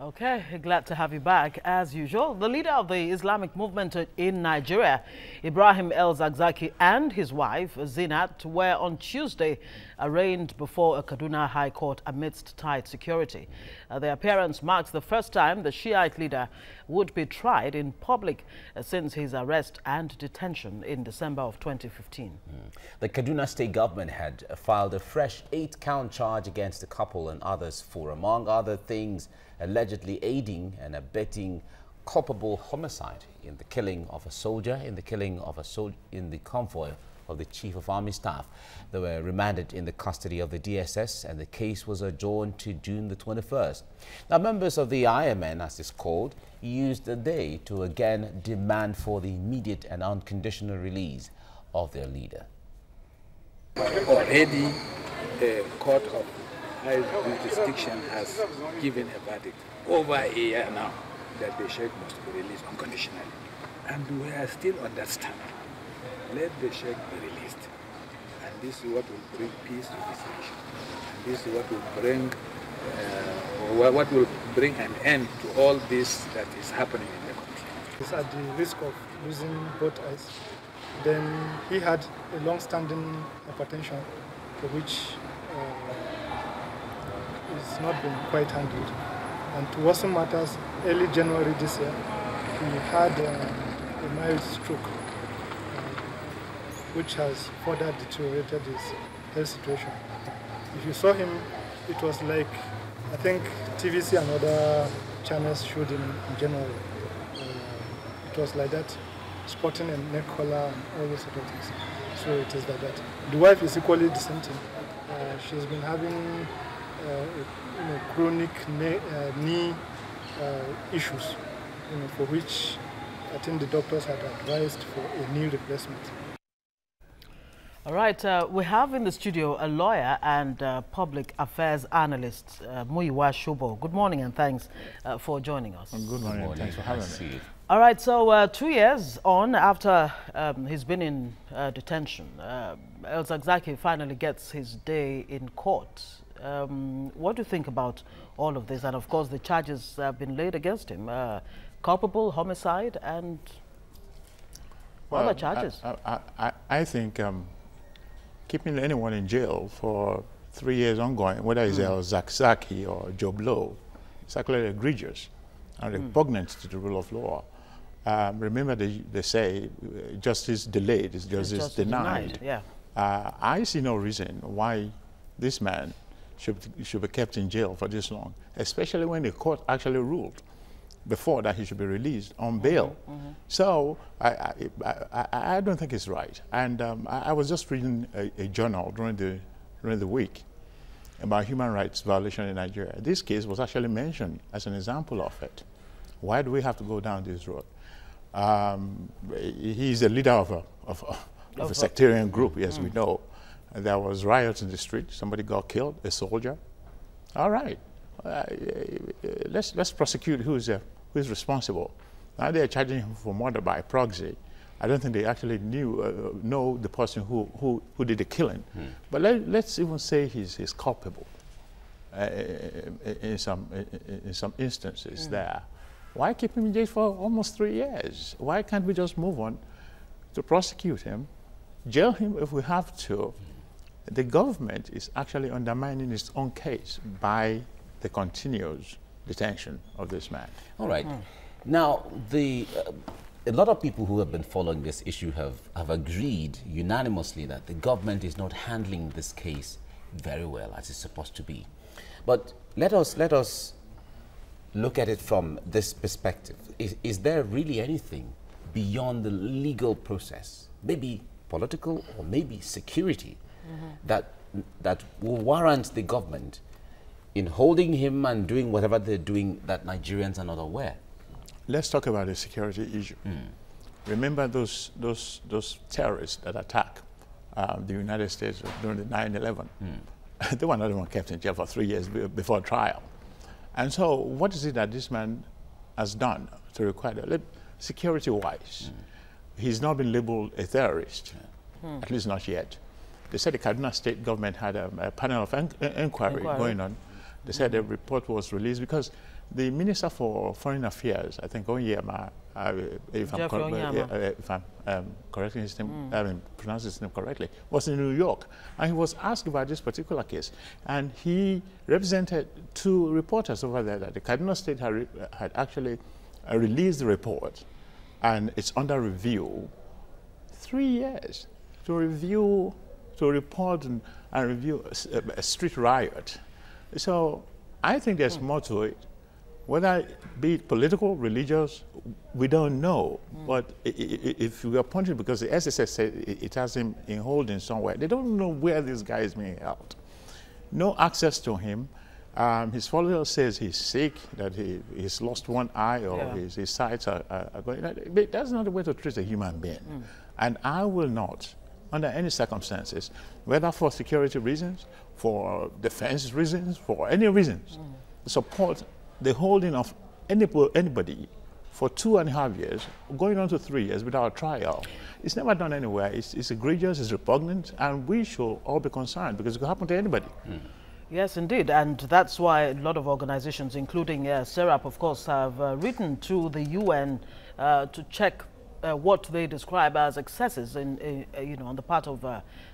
Okay, glad to have you back. As usual, the leader of the Islamic movement in Nigeria, Ibrahim El-Zakzaky, and his wife, Zinat, were on Tuesday arraigned before a Kaduna High Court amidst tight security. Their appearance marks the first time the Shiite leader would be tried in public since his arrest and detention in December of 2015. The Kaduna state government had filed a fresh 8-count charge against the couple and others for, among other things, allegedly aiding and abetting culpable homicide in the killing of a soldier, in the convoy of the Chief of Army Staff. They were remanded in the custody of the DSS, and the case was adjourned to June the 21st. Now, members of the IMN, as it's called, used the day to again demand for the immediate and unconditional release of their leader. Already, the court of high jurisdiction has given a verdict over a year now that the sheikh must be released unconditionally. And we are still on that stand. Let the sheikh be released. And this is what will bring peace to this nation. And this is what will bring an end to all this that is happening in the country. He's at the risk of losing both eyes. Then he had a long-standing hypertension, for which it's not been quite handled. And to worsen matters, early January this year, he had a mild stroke, which has further deteriorated his health situation. If you saw him, it was like, I think TVC and other channels showed him in January. It was like that, sporting a neck collar and all those sort of things. So it is like that. The wife is equally dissenting. She's been having chronic knee issues, for which I think the doctors had advised for a knee replacement. All right, we have in the studio a lawyer and public affairs analyst, Muyiwa Shobo. Good morning and thanks for joining us. Good morning. Thanks for having me. All right, so 2 years on after he's been in detention, El-Zakzaky finally gets his day in court. What do you think about all of this? And of course, the charges have been laid against him, culpable, homicide, and other charges. I think keeping anyone in jail for 3 years ongoing, whether it's El-Zakzaky or Joe Blow, it's actually egregious and repugnant to the rule of law. Remember, they say justice delayed is justice denied. Yeah. I see no reason why this man should be kept in jail for this long, especially when the court actually ruled before that he should be released on bail. So I don't think it's right. And I was just reading a journal during the week about human rights violation in Nigeria. This case was actually mentioned as an example of it. Why do we have to go down this road? He's the leader of a sectarian group, yes, we know. There was riots in the street. Somebody got killed, a soldier. All right, let's prosecute who's responsible. Now they're charging him for murder by proxy. I don't think they actually know the person who did the killing. But let's even say he's culpable in some instances there. Why keep him in jail for almost 3 years? Why can't we just move on to prosecute him, jail him if we have to? The government is actually undermining its own case by the continuous detention of this man. All right. Now, a lot of people who have been following this issue have agreed unanimously that the government is not handling this case very well, as it's supposed to be. But let us look at it from this perspective. Is there really anything beyond the legal process, maybe political or maybe security, that will warrant the government in holding him and doing whatever they're doing that Nigerians are not aware? Let's talk about the security issue. Remember those terrorists that attacked the United States during the 9/11? They were not even kept in jail for 3 years before trial. And so what is it that this man has done to require that? Security-wise, he's not been labeled a terrorist, at least not yet. They said the Kaduna state government had a panel of inquiry going on. They said the report was released because the Minister for Foreign Affairs, I think Onyema, if I'm correcting his name, I mean, pronouncing his name correctly, was in New York, and he was asked about this particular case, and he represented 2 reporters over there that the Kaduna State had actually released the report, and it's under review. 3 years to review, to report and review a street riot. So I think there's more to it. Whether it be political, religious, we don't know. But if we are punishing because the SSS said it has him in holding somewhere, they don't know where this guy is being held. No access to him. His follower says he's sick, that he's lost one eye or his sights are going. That's not the way to treat a human being. And I will not, under any circumstances, whether for security reasons, for defense reasons, for any reasons, support the holding of anybody for 2.5 years, going on to 3 years without a trial. It's never done anywhere. It's egregious, it's repugnant, and we should all be concerned because it could happen to anybody. Yes, indeed, and that's why a lot of organizations, including SERAP, of course, have written to the UN to check what they describe as excesses on the part of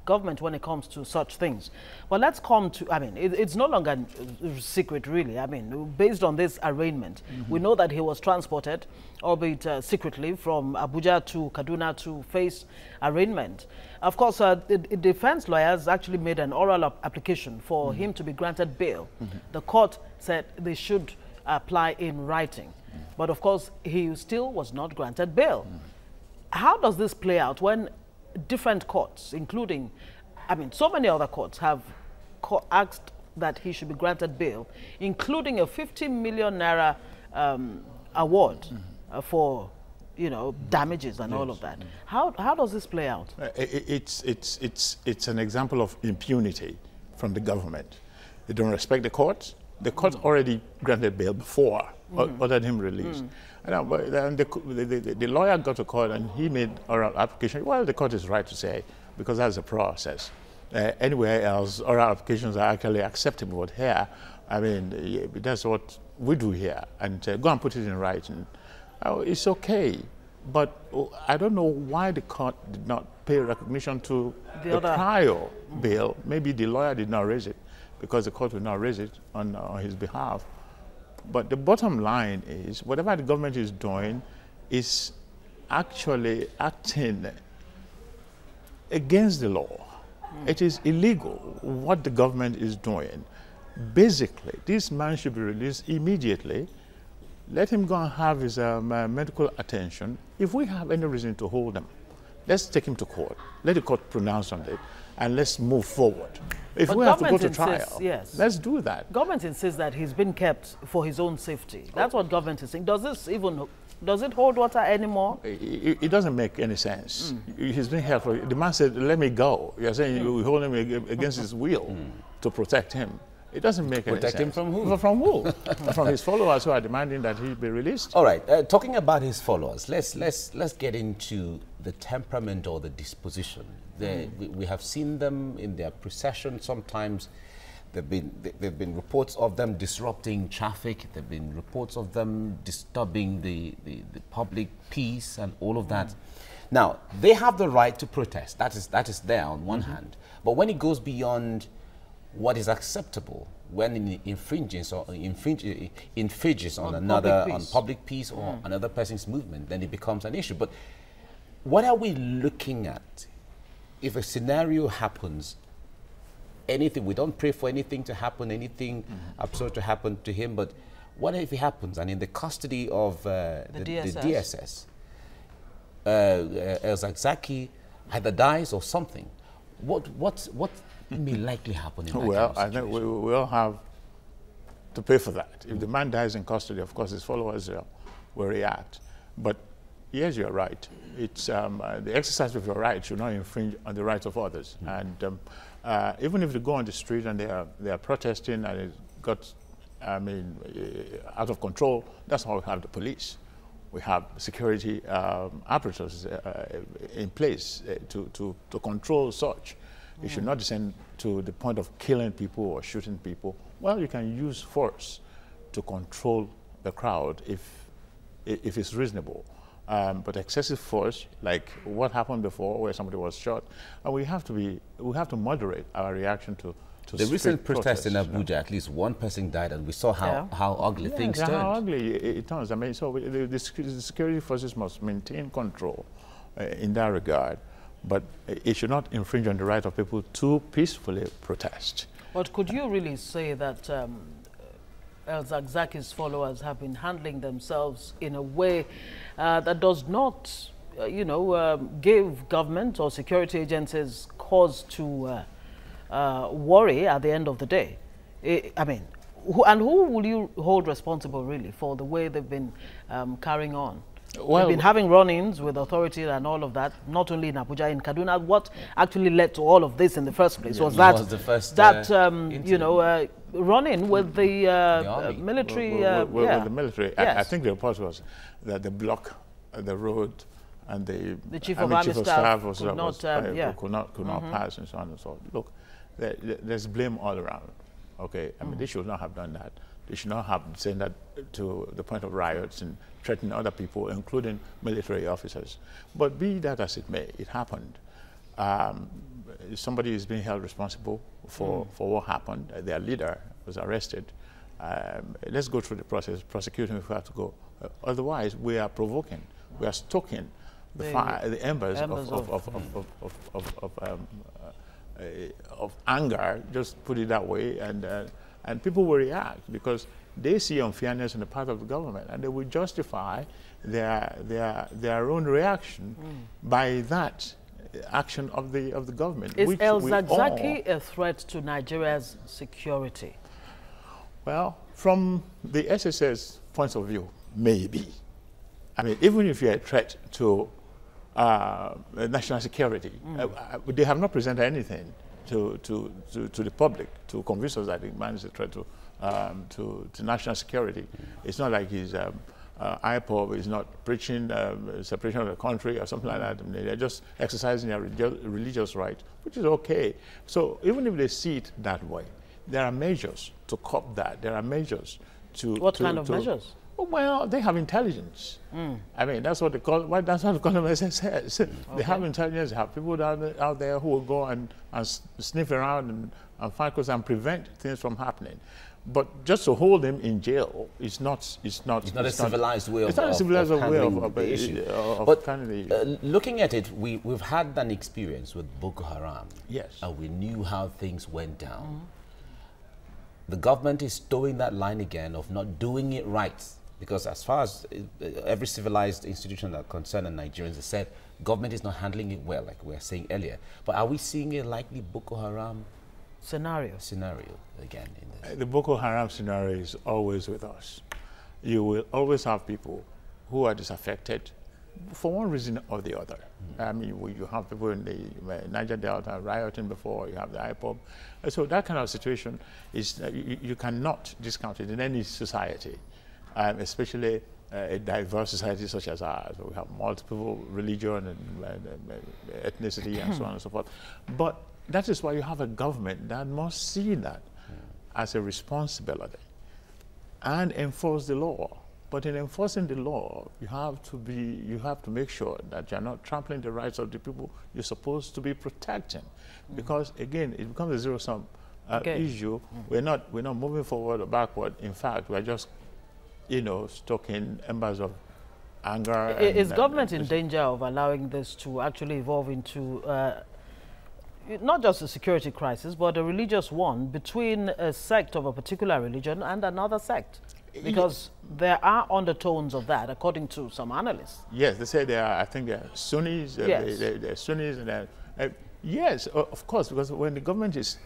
government when it comes to such things. But let's come to, I mean, it's no longer a secret, really. I mean, based on this arraignment, we know that he was transported, albeit secretly, from Abuja to Kaduna to face arraignment. Of course, the defense lawyers actually made an oral application for him to be granted bail. The court said they should apply in writing. But of course, he still was not granted bail. How does this play out when different courts, including, I mean, so many other courts have asked that he should be granted bail, including a 50 million naira award for, damages and all of that. How does this play out? It's an example of impunity from the government. They don't respect the courts. The court already granted bail before, ordered him released. And the lawyer got to court and he made oral application. Well, the court is right to say, because that's the process. Anywhere else, oral applications are actually acceptable. But here, I mean, that's what we do here. And go and put it in writing. It's okay. But I don't know why the court did not pay recognition to the prior bail. Maybe the lawyer did not raise it, because the court will not raise it on his behalf. But the bottom line is, whatever the government is doing is actually acting against the law. It is illegal what the government is doing. Basically, this man should be released immediately. Let him go and have his medical attention. If we have any reason to hold him, let's take him to court. Let the court pronounce on it, and let's move forward. If we have to go to trial, let's do that. Government insists that he's been kept for his own safety. That's what government is saying. Does it hold water anymore? It doesn't make any sense. He's been held for, the man said, let me go. You're saying you hold him against his will to protect him. It doesn't make any sense. Protect him from who? From who? From his followers who are demanding that he be released. All right. Talking about his followers, let's get into the temperament or the disposition. We have seen them in their procession. Sometimes there've been reports of them disrupting traffic. There've been reports of them disturbing the public peace and all of that. Now, they have the right to protest. That is there on one hand. But when it goes beyond what is acceptable, when it infringes on public peace or another person's movement, then it becomes an issue. But what are we looking at? If a scenario happens, anything, we don't pray for anything to happen, anything absurd to happen to him, but what if it happens and in the custody of the DSS, El-Zakzaky either dies or something? What may likely happen in that Well, kind of I think we all have to pay for that. If the man dies in custody, of course, his followers will react. But yes, you're right. It's the exercise of your right should not infringe on the rights of others. And even if they go on the street and they are protesting and it got, out of control, that's why we have the police. We have security apparatus in place to control such. It should not descend to the point of killing people or shooting people. Well, you can use force to control the crowd if it's reasonable. But excessive force, like what happened before, where somebody was shot, and we have to moderate our reaction to the recent protest in Abuja. You know? At least one person died, and we saw how ugly things turned. How ugly it turns. I mean, so the security forces must maintain control in that regard, but it should not infringe on the right of people to peacefully protest. But could you really say that El-Zakzaky's followers have been handling themselves in a way that does not, give government or security agencies cause to worry at the end of the day? I mean, who will you hold responsible really for the way they've been carrying on? Well, they've been having run-ins with authorities and all of that, not only in Abuja, in Kaduna. What actually led to all of this in the first place was that the first, run-in with the military. With the military. Yes. I think the report was that they block the road, and the chief of army staff could not pass, and so on and so on. Look, there's blame all around. Okay, I mean, they should not have done that. They should not have sent that to the point of riots and threatening other people, including military officers. But be that as it may, it happened. Somebody is being held responsible for what happened. Their leader was arrested. Let's go through the process, prosecuting if we have to go. Otherwise, we are provoking, we are stoking the embers of anger, just put it that way, and people will react because they see unfairness on the part of the government, and they will justify their own reaction by that action of the government. Is El-Zakzaky a threat to Nigeria's security? Well, from the SSS point of view, maybe. I mean, even if you're a threat to national security, they have not presented anything to the public to convince us that the man is a threat to national security. It's not like his IPOB is not preaching separation of the country or something like that. I mean, they're just exercising their religious right, which is okay. So even if they see it that way, there are measures to curb that. There are measures to... What kind of measures? Well, they have intelligence. I mean, that's what they call. That's what the economist says. Okay. They have intelligence. They have people out there who will go and sniff around and find cause and prevent things from happening. But just to hold them in jail is not. It's not a civilized way of. It's not a civilized way of the issue. But looking at it, we've had an experience with Boko Haram. Yes. And we knew how things went down. The government is towing that line again of not doing it right. Because as far as every civilized institution that concerns Nigerians has said, government is not handling it well, like we were saying earlier. But are we seeing a likely Boko Haram scenario again in this? The Boko Haram scenario is always with us. You will always have people who are disaffected for one reason or the other. I mean, you have people in the Niger Delta rioting before, you have the IPOB. So that kind of situation is, you cannot discount it in any society. Especially a diverse society such as ours, where we have multiple religion and ethnicity and so on and so forth. But that is why you have a government that must see that as a responsibility and enforce the law. But in enforcing the law, you have to make sure that you're not trampling the rights of the people you're supposed to be protecting, because again, it becomes a zero-sum issue. We're not moving forward or backward. In fact, we're just stoking embers of anger. Is government in danger of allowing this to actually evolve into not just a security crisis, but a religious one between a sect of a particular religion and another sect? Because there are undertones of that, according to some analysts. Yes, they say I think they're Sunnis. Yes. They're Sunnis. And yes, of course, because when the government is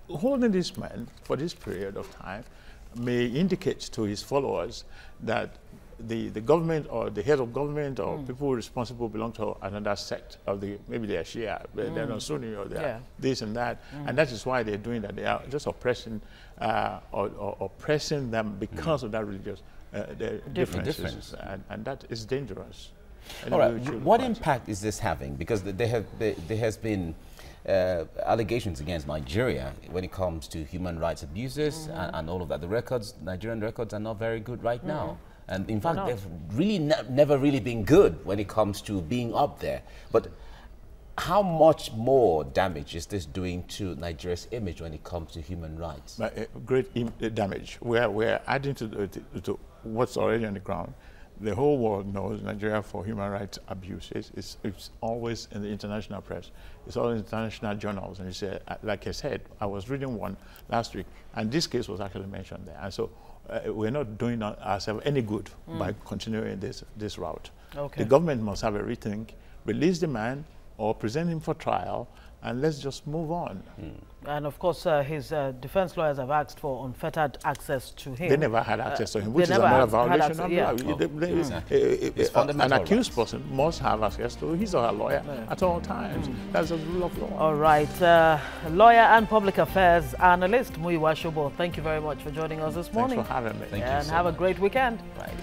holding this man for this period of time, may indicate to his followers that the government or the head of government or people responsible belong to another sect of maybe they are Shia, they're not Sunni, or they're this and that, and that is why they're doing that. They are just oppressing or oppressing them because of that religious differences, and that is dangerous. All right, what impact is this having? Because there has been allegations against Nigeria when it comes to human rights abuses and all of that. The Nigerian records are not very good right now. And in fact, they've really never really been good when it comes to being up there. But how much more damage is this doing to Nigeria's image when it comes to human rights? Great damage. We're adding to what's already on the ground. The whole world knows Nigeria for human rights abuses. It's always in the international press. It's all in international journals. And you say, like I said, I was reading one last week, and this case was actually mentioned there. And so we're not doing ourselves any good by continuing this route. Okay. The government must have a rethink, release the man, or present him for trial, and let's just move on. And of course, his defense lawyers have asked for unfettered access to him. They never had access to him, which is another violation of law. An accused person must have access to his or her lawyer at all times. That's the rule of law. All right. Lawyer and public affairs analyst Muyiwa Shobo, thank you very much for joining us this morning. Thanks for having me. Thank you and so have much. a great weekend. Right.